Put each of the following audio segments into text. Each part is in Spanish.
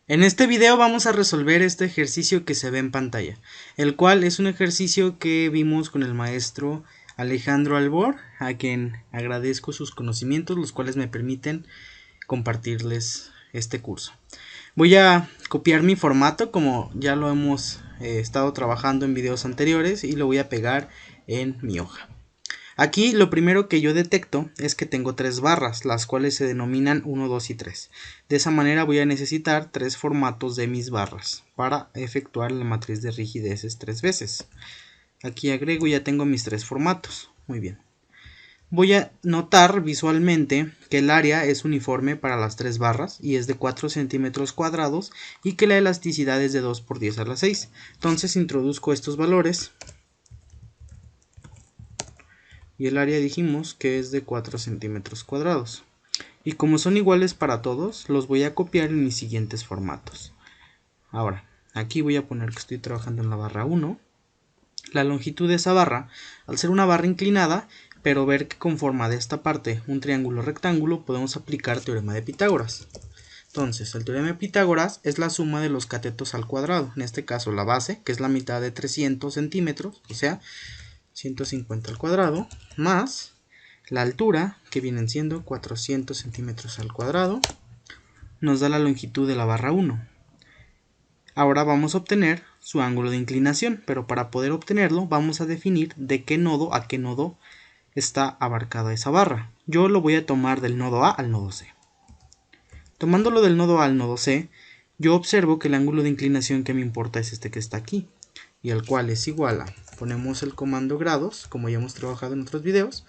En este video vamos a resolver este ejercicio que se ve en pantalla, el cual es un ejercicio que vimos con el maestro Alejandro Albor, a quien agradezco sus conocimientos, los cuales me permiten compartirles este curso. Voy a copiar mi formato como ya lo hemos estado trabajando en videos anteriores y lo voy a pegar en mi hoja. Aquí lo primero que yo detecto es que tengo tres barras, las cuales se denominan 1, 2 y 3. De esa manera voy a necesitar tres formatos de mis barras para efectuar la matriz de rigideces tres veces. Aquí agrego y ya tengo mis tres formatos. Muy bien. Voy a notar visualmente que el área es uniforme para las tres barras y es de 4 centímetros cuadrados y que la elasticidad es de 2 por 10 a la 6. Entonces introduzco estos valores. Y el área dijimos que es de 4 centímetros cuadrados. Y como son iguales para todos, los voy a copiar en mis siguientes formatos. Ahora, aquí voy a poner que estoy trabajando en la barra 1. La longitud de esa barra, al ser una barra inclinada, pero ver que conforma de esta parte un triángulo rectángulo, podemos aplicar teorema de Pitágoras. Entonces, el teorema de Pitágoras es la suma de los catetos al cuadrado. En este caso, la base, que es la mitad de 300 centímetros, o sea, 150 al cuadrado, más la altura, que vienen siendo 400 centímetros al cuadrado, nos da la longitud de la barra 1. Ahora vamos a obtener su ángulo de inclinación, pero para poder obtenerlo vamos a definir de qué nodo a qué nodo está abarcada esa barra. Yo lo voy a tomar del nodo A al nodo C. Tomándolo del nodo A al nodo C, yo observo que el ángulo de inclinación que me importa es este que está aquí, y el cual es igual a, ponemos el comando grados, como ya hemos trabajado en otros videos,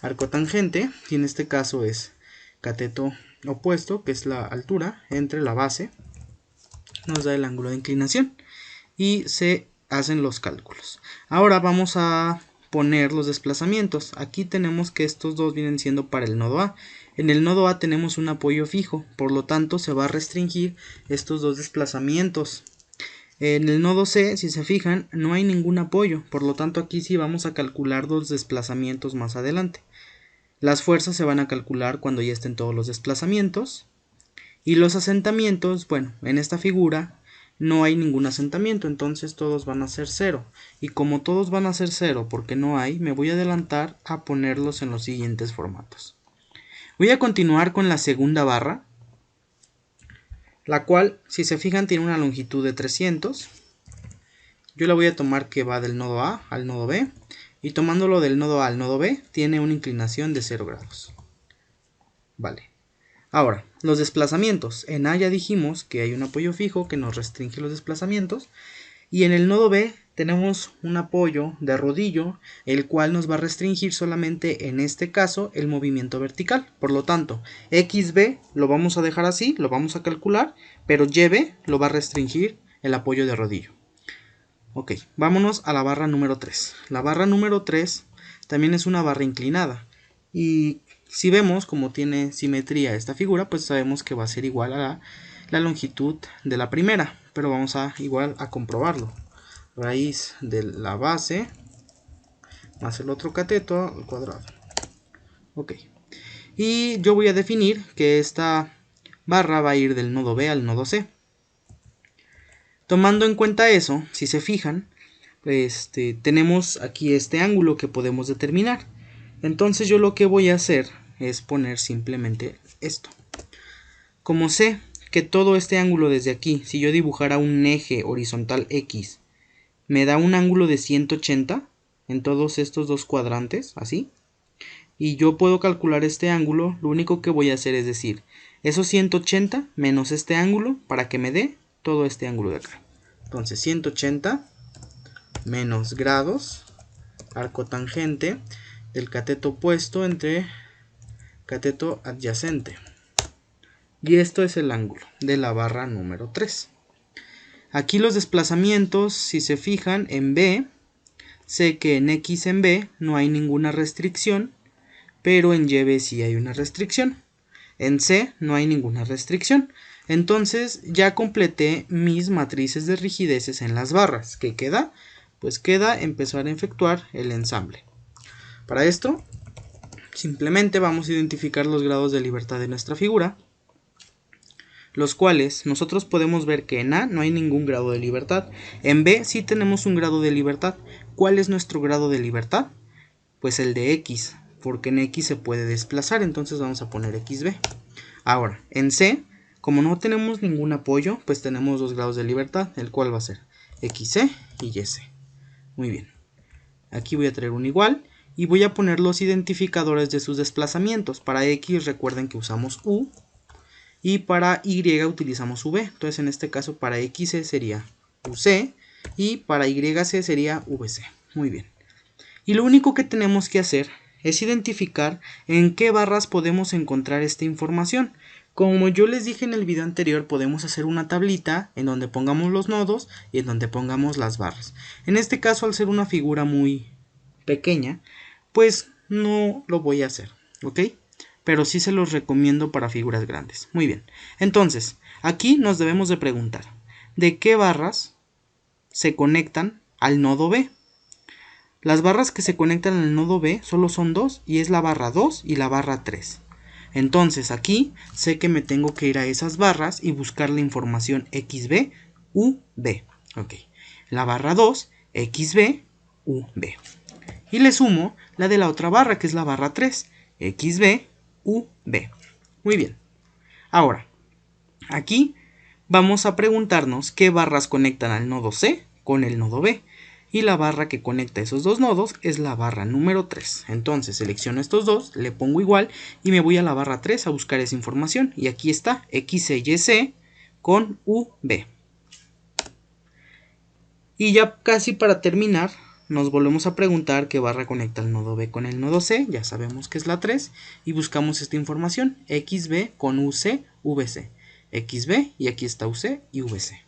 arco tangente, y en este caso es cateto opuesto, que es la altura, entre la base, nos da el ángulo de inclinación, y se hacen los cálculos. Ahora vamos a poner los desplazamientos. Aquí tenemos que estos dos vienen siendo para el nodo A. En el nodo A tenemos un apoyo fijo, por lo tanto se va a restringir estos dos desplazamientos. En el nodo C, si se fijan, no hay ningún apoyo, por lo tanto aquí sí vamos a calcular los desplazamientos más adelante. Las fuerzas se van a calcular cuando ya estén todos los desplazamientos. Y los asentamientos, bueno, en esta figura no hay ningún asentamiento, entonces todos van a ser 0. Y como todos van a ser 0 porque no hay, me voy a adelantar a ponerlos en los siguientes formatos. Voy a continuar con la segunda barra, la cual, si se fijan, tiene una longitud de 300. Yo la voy a tomar que va del nodo A al nodo B, y tomándolo del nodo A al nodo B, tiene una inclinación de 0 grados. Vale. Ahora, los desplazamientos. En A ya dijimos que hay un apoyo fijo que nos restringe los desplazamientos. Y en el nodo B tenemos un apoyo de rodillo, el cual nos va a restringir solamente en este caso el movimiento vertical. Por lo tanto, XB lo vamos a dejar así, lo vamos a calcular, pero YB lo va a restringir el apoyo de rodillo. Ok, vámonos a la barra número 3. La barra número 3 también es una barra inclinada. Y si vemos cómo tiene simetría esta figura, pues sabemos que va a ser igual a la longitud de la primera. Pero vamos a igual a comprobarlo. Raíz de la base más el otro cateto al cuadrado. Ok. Y yo voy a definir que esta barra va a ir del nodo B al nodo C. Tomando en cuenta eso, si se fijan, tenemos aquí este ángulo que podemos determinar. Entonces yo lo que voy a hacer es poner simplemente esto. Como sé que todo este ángulo desde aquí, si yo dibujara un eje horizontal X, me da un ángulo de 180 en todos estos dos cuadrantes, así. Y yo puedo calcular este ángulo, lo único que voy a hacer es decir, esos 180 menos este ángulo para que me dé todo este ángulo de acá. Entonces 180 menos grados, arco tangente del cateto opuesto entre cateto adyacente. Y esto es el ángulo de la barra número 3. Aquí los desplazamientos, si se fijan en B, sé que en X en B no hay ninguna restricción, pero en YB sí hay una restricción. En C no hay ninguna restricción. Entonces ya completé mis matrices de rigideces en las barras. ¿Qué queda? Pues queda empezar a efectuar el ensamble. Para esto, simplemente vamos a identificar los grados de libertad de nuestra figura. los cuales nosotros podemos ver que en A no hay ningún grado de libertad, en B sí tenemos un grado de libertad. ¿Cuál es nuestro grado de libertad? Pues el de X, porque en X se puede desplazar, entonces vamos a poner XB. Ahora, en C, como no tenemos ningún apoyo, pues tenemos dos grados de libertad, el cual va a ser XC y YC. Muy bien. Aquí voy a traer un igual y voy a poner los identificadores de sus desplazamientos. Para X recuerden que usamos U y para Y utilizamos V. Entonces en este caso para XC sería UC y para YC sería VC. Muy bien. Y lo único que tenemos que hacer es identificar en qué barras podemos encontrar esta información. Como yo les dije en el video anterior, podemos hacer una tablita en donde pongamos los nodos y en donde pongamos las barras. En este caso, al ser una figura muy pequeña, pues no lo voy a hacer, ¿ok? Pero sí se los recomiendo para figuras grandes. Muy bien, entonces, aquí nos debemos de preguntar, ¿de qué barras se conectan al nodo B? Las barras que se conectan al nodo B solo son dos, y es la barra 2 y la barra 3. Entonces aquí sé que me tengo que ir a esas barras y buscar la información XB, UB. Ok. La barra 2, XB, UB. Y le sumo la de la otra barra, que es la barra 3, XB, UB. Muy bien. Ahora, aquí vamos a preguntarnos qué barras conectan al nodo C con el nodo B. Y la barra que conecta esos dos nodos es la barra número 3. Entonces selecciono estos dos, le pongo igual y me voy a la barra 3 a buscar esa información. Y aquí está XC con UB. Y ya casi para terminar, nos volvemos a preguntar qué barra conecta el nodo B con el nodo C. Ya sabemos que es la 3. Y buscamos esta información. XB con UC, VC. XB y aquí está UC y VC.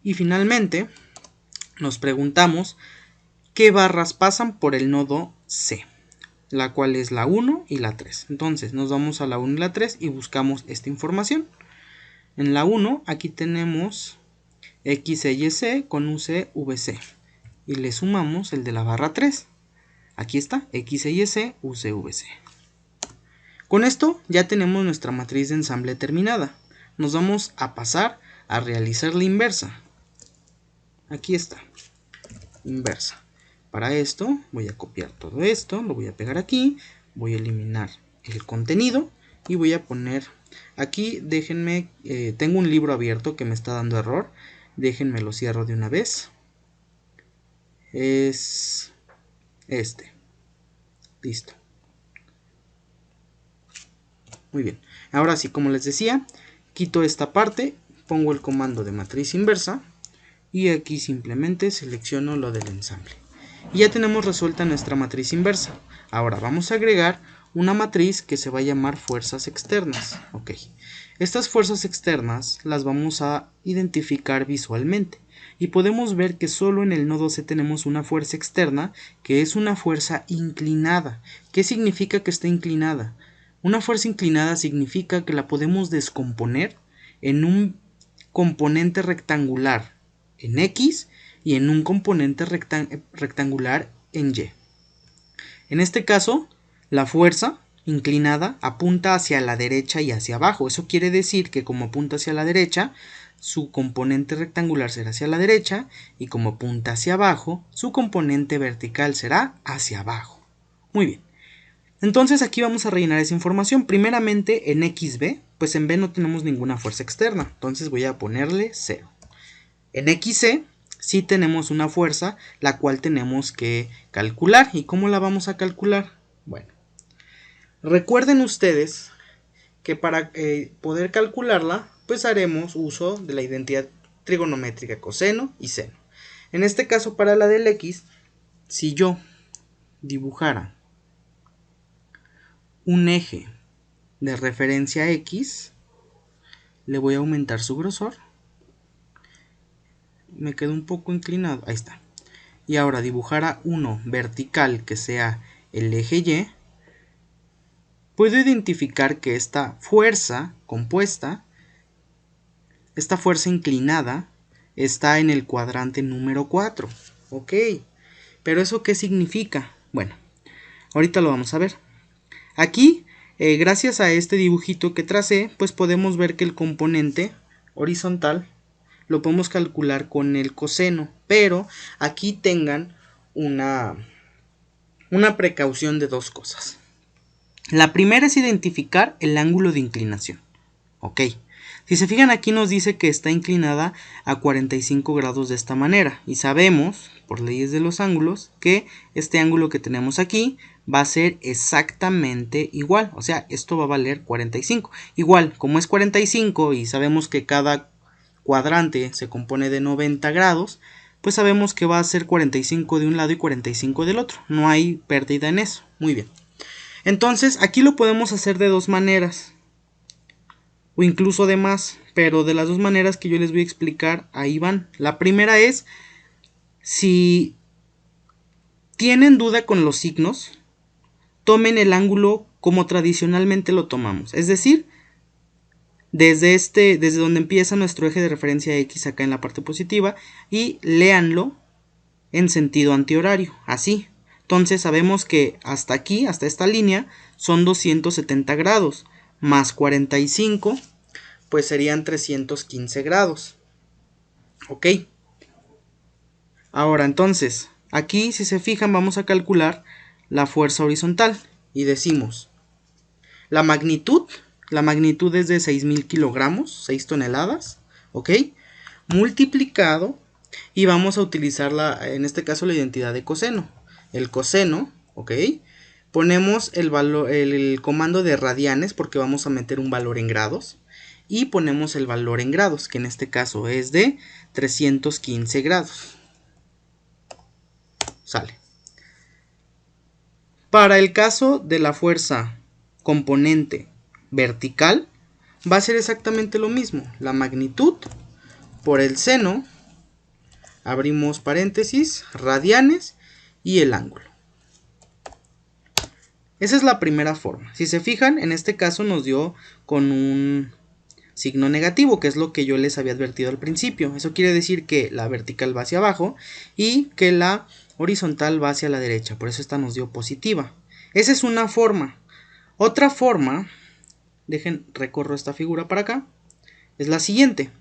Y finalmente nos preguntamos qué barras pasan por el nodo C, la cual es la 1 y la 3. Entonces nos vamos a la 1 y la 3 y buscamos esta información. En la 1 aquí tenemos XYC con UC-VC y le sumamos el de la barra 3. Aquí está XYC, UC-VC. Con esto ya tenemos nuestra matriz de ensamble terminada. Nos vamos a pasar a realizar la inversa. Aquí está, inversa. Para esto voy a copiar todo esto, lo voy a pegar aquí, voy a eliminar el contenido y voy a poner aquí, déjenme, tengo un libro abierto que me está dando error, déjenme lo cierro de una vez, es este, listo. Muy bien, ahora sí, como les decía, quito esta parte, pongo el comando de matriz inversa y aquí simplemente selecciono lo del ensamble. Y ya tenemos resuelta nuestra matriz inversa. Ahora vamos a agregar una matriz que se va a llamar fuerzas externas. Ok. Estas fuerzas externas las vamos a identificar visualmente. Y podemos ver que solo en el nodo C tenemos una fuerza externa que es una fuerza inclinada. ¿Qué significa que está inclinada? Una fuerza inclinada significa que la podemos descomponer en un componente rectangular en X y en un componente rectangular en Y. En este caso, la fuerza inclinada apunta hacia la derecha y hacia abajo. Eso quiere decir que como apunta hacia la derecha, su componente rectangular será hacia la derecha y como apunta hacia abajo, su componente vertical será hacia abajo. Muy bien. Entonces aquí vamos a rellenar esa información. Primeramente en XB, pues en B no tenemos ninguna fuerza externa. Entonces voy a ponerle 0. En XC sí tenemos una fuerza, la cual tenemos que calcular. ¿Y cómo la vamos a calcular? Bueno, recuerden ustedes que para poder calcularla, pues haremos uso de la identidad trigonométrica coseno y seno. En este caso, para la del X, si yo dibujara un eje de referencia X, le voy a aumentar su grosor. Me quedó un poco inclinado, ahí está. Y ahora dibujara uno vertical que sea el eje Y, puedo identificar que esta fuerza compuesta, esta fuerza inclinada, está en el cuadrante número 4. Ok, pero ¿eso qué significa? Bueno, ahorita lo vamos a ver. Aquí gracias a este dibujito que tracé, pues podemos ver que el componente horizontal lo podemos calcular con el coseno, pero aquí tengan una precaución de dos cosas. La primera es identificar el ángulo de inclinación. Ok, si se fijan aquí nos dice que está inclinada a 45 grados de esta manera y sabemos, por leyes de los ángulos, que este ángulo que tenemos aquí va a ser exactamente igual, o sea, esto va a valer 45. Igual, como es 45 y sabemos que cada cuadrante se compone de 90 grados, pues sabemos que va a ser 45 de un lado y 45 del otro. No hay pérdida en eso. Muy bien. Entonces, aquí lo podemos hacer de dos maneras, o incluso de más, pero de las dos maneras que yo les voy a explicar, ahí van. La primera es, si tienen duda con los signos, tomen el ángulo como tradicionalmente lo tomamos, es decir, desde donde empieza nuestro eje de referencia X acá en la parte positiva, y léanlo en sentido antihorario, así. Entonces sabemos que hasta aquí, hasta esta línea, son 270 grados, más 45, pues serían 315 grados. Ok. Ahora entonces, aquí si se fijan vamos a calcular la fuerza horizontal y decimos, la magnitud es de 6.000 kilogramos, 6 toneladas, ok, multiplicado, y vamos a utilizar en este caso la identidad de coseno. El coseno, ok, ponemos el comando de radianes porque vamos a meter un valor en grados, y ponemos el valor en grados, que en este caso es de 315 grados. Sale. Para el caso de la fuerza componente vertical, va a ser exactamente lo mismo. La magnitud por el seno, abrimos paréntesis, radianes y el ángulo. Esa es la primera forma. Si se fijan, en este caso nos dio con un signo negativo, que es lo que yo les había advertido al principio. Eso quiere decir que la vertical va hacia abajo y que la horizontal va hacia la derecha. Por eso esta nos dio positiva. Esa es una forma. Otra forma, recorro esta figura para acá, es la siguiente.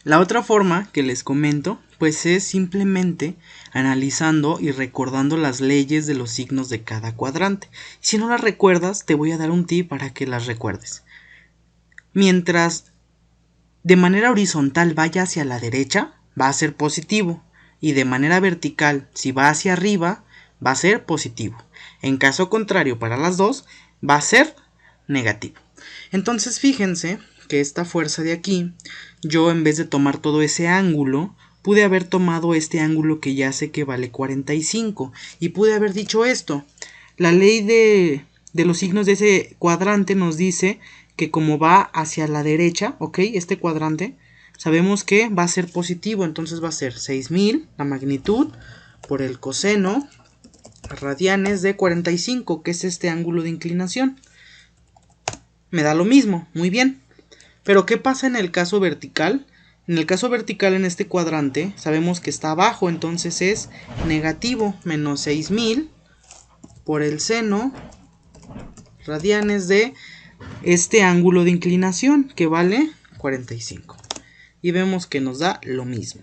La otra forma que les comento, pues es simplemente analizando y recordando las leyes de los signos de cada cuadrante. Si no las recuerdas, te voy a dar un tip para que las recuerdes. Mientras de manera horizontal vaya hacia la derecha, va a ser positivo. Y de manera vertical, si va hacia arriba, va a ser positivo. En caso contrario, para las dos, va a ser negativo. Entonces fíjense que esta fuerza de aquí, yo en vez de tomar todo ese ángulo, pude haber tomado este ángulo que ya sé que vale 45 y pude haber dicho esto. La ley de los signos de ese cuadrante nos dice que como va hacia la derecha, ok, este cuadrante, sabemos que va a ser positivo, entonces va a ser 6.000 la magnitud por el coseno radianes de 45, que es este ángulo de inclinación. Me da lo mismo, muy bien. Pero ¿qué pasa en el caso vertical? En el caso vertical en este cuadrante sabemos que está abajo, entonces es negativo, menos 6.000 por el seno radianes de este ángulo de inclinación que vale 45. Y vemos que nos da lo mismo.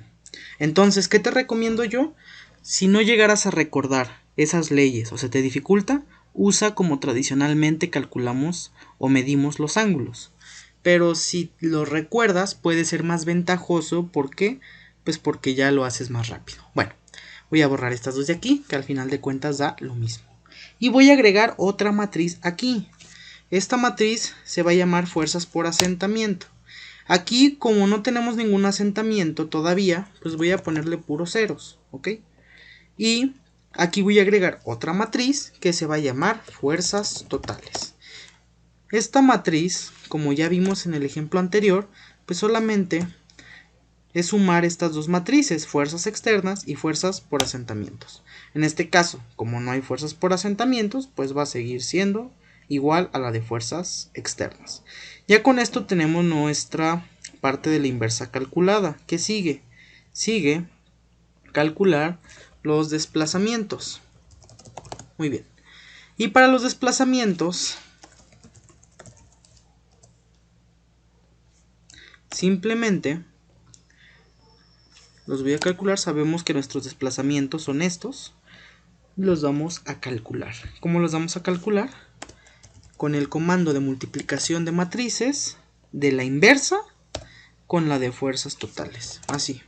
Entonces, ¿qué te recomiendo yo? Si no llegaras a recordar esas leyes o se te dificulta, usa como tradicionalmente calculamos o medimos los ángulos. Pero si lo recuerdas puede ser más ventajoso. ¿Por qué? Pues porque ya lo haces más rápido. Bueno, voy a borrar estas dos de aquí, que al final de cuentas da lo mismo. Y voy a agregar otra matriz aquí. Esta matriz se va a llamar fuerzas por asentamiento. Aquí, como no tenemos ningún asentamiento todavía, pues voy a ponerle puros ceros, ¿ok? Y aquí voy a agregar otra matriz que se va a llamar fuerzas totales. Esta matriz, como ya vimos en el ejemplo anterior, pues solamente es sumar estas dos matrices, fuerzas externas y fuerzas por asentamientos. En este caso, como no hay fuerzas por asentamientos, pues va a seguir siendo igual a la de fuerzas externas. Ya con esto tenemos nuestra parte de la inversa calculada. ¿Qué sigue? Sigue calcular los desplazamientos. Muy bien. Y para los desplazamientos simplemente los voy a calcular. Sabemos que nuestros desplazamientos son estos. Los vamos a calcular. ¿Cómo los vamos a calcular? Con el comando de multiplicación de matrices de la inversa con la de fuerzas totales. Así.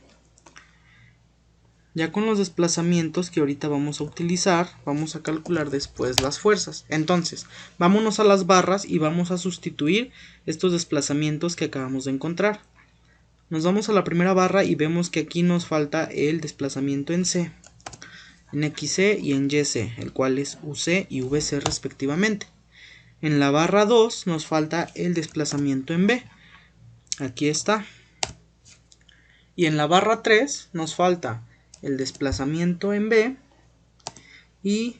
Ya con los desplazamientos que ahorita vamos a utilizar, vamos a calcular después las fuerzas. Entonces, vámonos a las barras y vamos a sustituir estos desplazamientos que acabamos de encontrar. Nos vamos a la primera barra y vemos que aquí nos falta el desplazamiento en C, en XC y en YC, el cual es UC y VC respectivamente. En la barra 2 nos falta el desplazamiento en B. Aquí está. Y en la barra 3 nos falta el desplazamiento en B y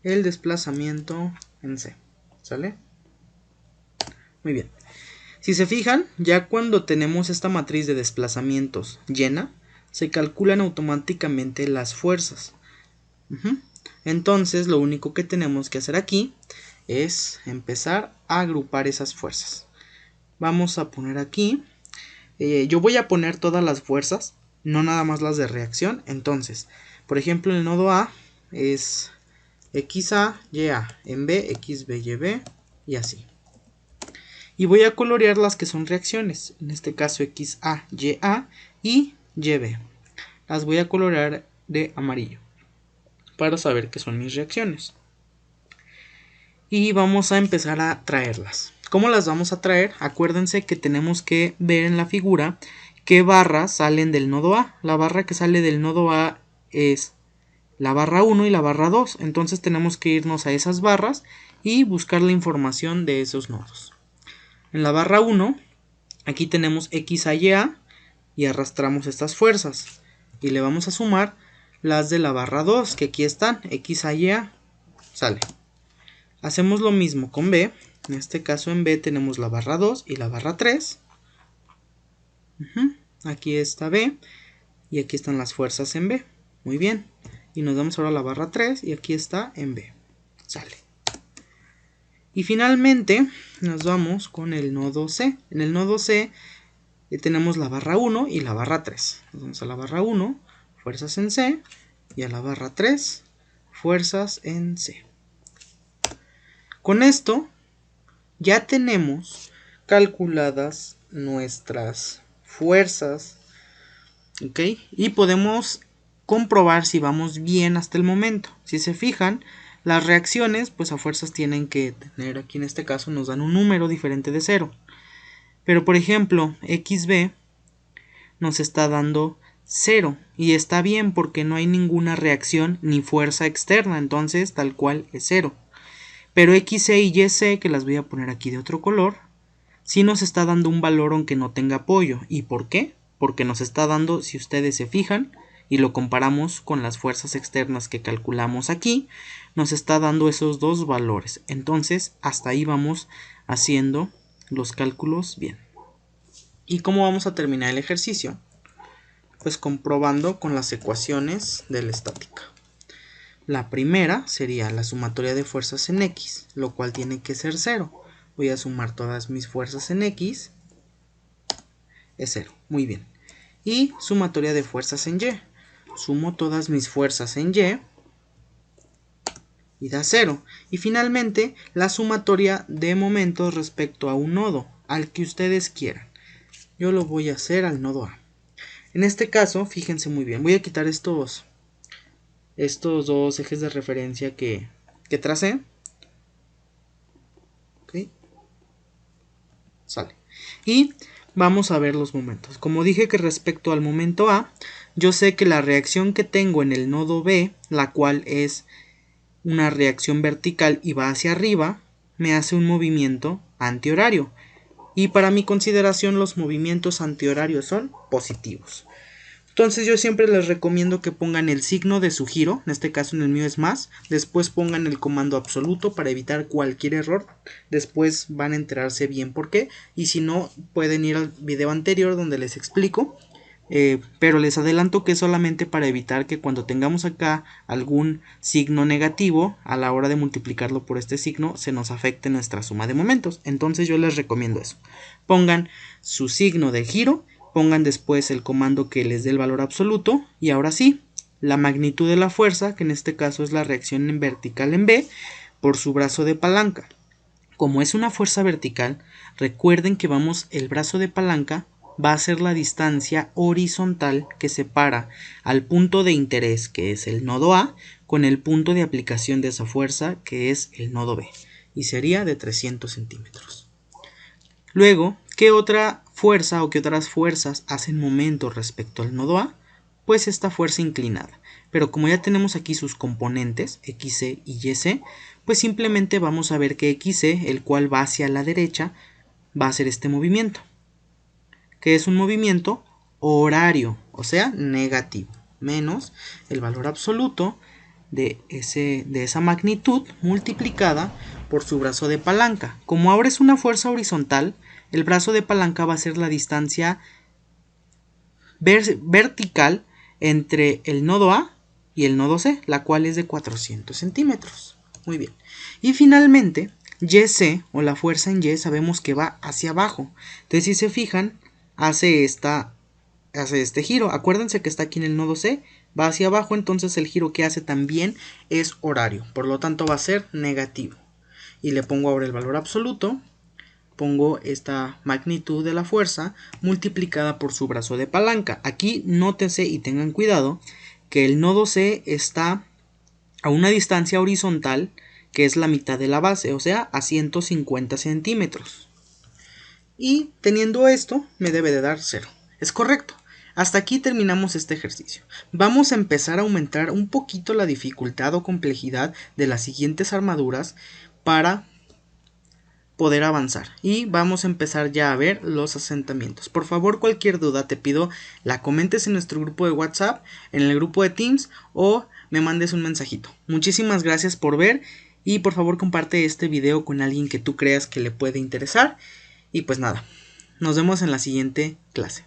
el desplazamiento en C. ¿Sale? Muy bien. Si se fijan, ya cuando tenemos esta matriz de desplazamientos llena, se calculan automáticamente las fuerzas. Entonces, lo único que tenemos que hacer aquí es empezar a agrupar esas fuerzas. Vamos a poner aquí, yo voy a poner todas las fuerzas, no nada más las de reacción. Entonces, por ejemplo, el nodo A es XA, YA, en B, XB, YB y así. Y voy a colorear las que son reacciones, en este caso XA, YA y YB. Las voy a colorear de amarillo para saber que son mis reacciones. Y vamos a empezar a traerlas. ¿Cómo las vamos a traer? Acuérdense que tenemos que ver en la figura qué barras salen del nodo A. La barra que sale del nodo A es la barra 1 y la barra 2. Entonces tenemos que irnos a esas barras y buscar la información de esos nodos. En la barra 1, aquí tenemos X a Y A y arrastramos estas fuerzas. Y le vamos a sumar las de la barra 2, que aquí están, X a Y A, sale. Hacemos lo mismo con B. En este caso en B tenemos la barra 2 y la barra 3. Aquí está B y aquí están las fuerzas en B. Muy bien. Y nos vamos ahora a la barra 3 y aquí está en B. Sale. Y finalmente nos vamos con el nodo C. En el nodo C tenemos la barra 1 y la barra 3. Nos vamos a la barra 1, fuerzas en C, y a la barra 3, fuerzas en C. Con esto ya tenemos calculadas nuestras fuerzas, ¿ok? Y podemos comprobar si vamos bien hasta el momento. Si se fijan, las reacciones pues a fuerzas tienen que tener, aquí en este caso nos dan un número diferente de 0. Pero por ejemplo, XB nos está dando 0 y está bien porque no hay ninguna reacción ni fuerza externa, entonces tal cual es 0. Pero XC y YC, que las voy a poner aquí de otro color, sí nos está dando un valor aunque no tenga apoyo. ¿Y por qué? Porque nos está dando, si ustedes se fijan y lo comparamos con las fuerzas externas que calculamos aquí, nos está dando esos dos valores. Entonces hasta ahí vamos haciendo los cálculos bien. ¿Y cómo vamos a terminar el ejercicio? Pues comprobando con las ecuaciones de la estática. La primera sería la sumatoria de fuerzas en X, lo cual tiene que ser 0. Voy a sumar todas mis fuerzas en X, es 0, muy bien. Y sumatoria de fuerzas en Y, sumo todas mis fuerzas en Y y da 0. Y finalmente la sumatoria de momentos respecto a un nodo, al que ustedes quieran. Yo lo voy a hacer al nodo A. En este caso, fíjense muy bien, voy a quitar estos dos ejes de referencia que tracé. ¿Okay? Sale. Y vamos a ver los momentos. Como dije que respecto al momento A, yo sé que la reacción que tengo en el nodo B, la cual es una reacción vertical y va hacia arriba, me hace un movimiento antihorario. Y para mi consideración los movimientos antihorarios son positivos. Entonces yo siempre les recomiendo que pongan el signo de su giro, en este caso en el mío es más, después pongan el comando absoluto para evitar cualquier error, después van a enterarse bien por qué, y si no pueden ir al video anterior donde les explico pero les adelanto que es solamente para evitar que cuando tengamos acá algún signo negativo, a la hora de multiplicarlo por este signo, se nos afecte nuestra suma de momentos. Entonces yo les recomiendo eso. Pongan su signo de giro, pongan después el comando que les dé el valor absoluto, y ahora sí, la magnitud de la fuerza, que en este caso es la reacción en vertical en B, por su brazo de palanca. Como es una fuerza vertical, recuerden que el brazo de palanca va a ser la distancia horizontal que separa al punto de interés, que es el nodo A, con el punto de aplicación de esa fuerza, que es el nodo B, y sería de 300 centímetros. Luego, ¿qué otra fuerza o qué otras fuerzas hacen momento respecto al nodo A? Pues esta fuerza inclinada. Pero como ya tenemos aquí sus componentes, XC y YC, pues simplemente vamos a ver que XC, el cual va hacia la derecha, va a hacer este movimiento, que es un movimiento horario, o sea, negativo, menos el valor absoluto de esa magnitud multiplicada por su brazo de palanca. Como ahora es una fuerza horizontal, el brazo de palanca va a ser la distancia vertical entre el nodo A y el nodo C, la cual es de 400 centímetros. Muy bien. Y finalmente, YC, o la fuerza en Y, sabemos que va hacia abajo. Entonces, si se fijan, hace este giro. Acuérdense que está aquí en el nodo C, va hacia abajo, entonces el giro que hace también es horario. Por lo tanto, va a ser negativo. Y le pongo ahora el valor absoluto. Pongo esta magnitud de la fuerza multiplicada por su brazo de palanca. Aquí nótense y tengan cuidado que el nodo C está a una distancia horizontal que es la mitad de la base, o sea, a 150 centímetros. Y teniendo esto, me debe de dar 0. Es correcto. Hasta aquí terminamos este ejercicio. Vamos a empezar a aumentar un poquito la dificultad o complejidad de las siguientes armaduras para poder avanzar, y vamos a empezar ya a ver los asentamientos. Por favor, cualquier duda te pido la comentes en nuestro grupo de WhatsApp, en el grupo de Teams, o me mandes un mensajito. Muchísimas gracias por ver, y por favor comparte este video con alguien que tú creas que le puede interesar. Y pues nada, nos vemos en la siguiente clase.